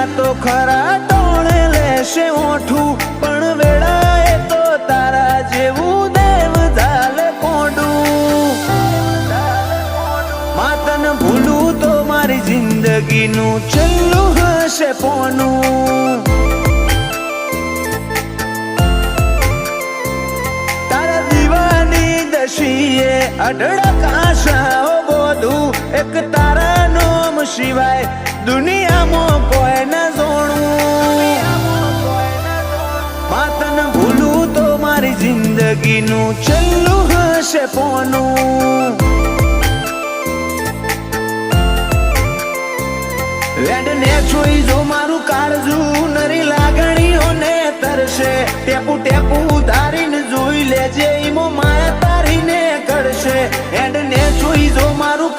તો ખરા ટોણે લેશે ઓઠું પણ વેળાએ તો તારા જેવું દેવ ઝાલે કોડું માતન ભૂલું તો મારી જિંદગીનું છેલ્લું હશે પોનું તારા દીવાની દશીએ અઢળકાશાઓ બોધું એક તારા નામ સિવાય દુનિયામાં કોઈ ન જોણું માતન ભૂલું તો મારી જિંદગીનું છેલ્લું હશે પોનું વેડને જોઈ જો મારું કાળજું નરી લાગણીઓને તરશે ટેપુ ટેપુ ધારીને જોઈ લેજે ઈમો માયા તારીને કરશે એડને જોઈ જો મારું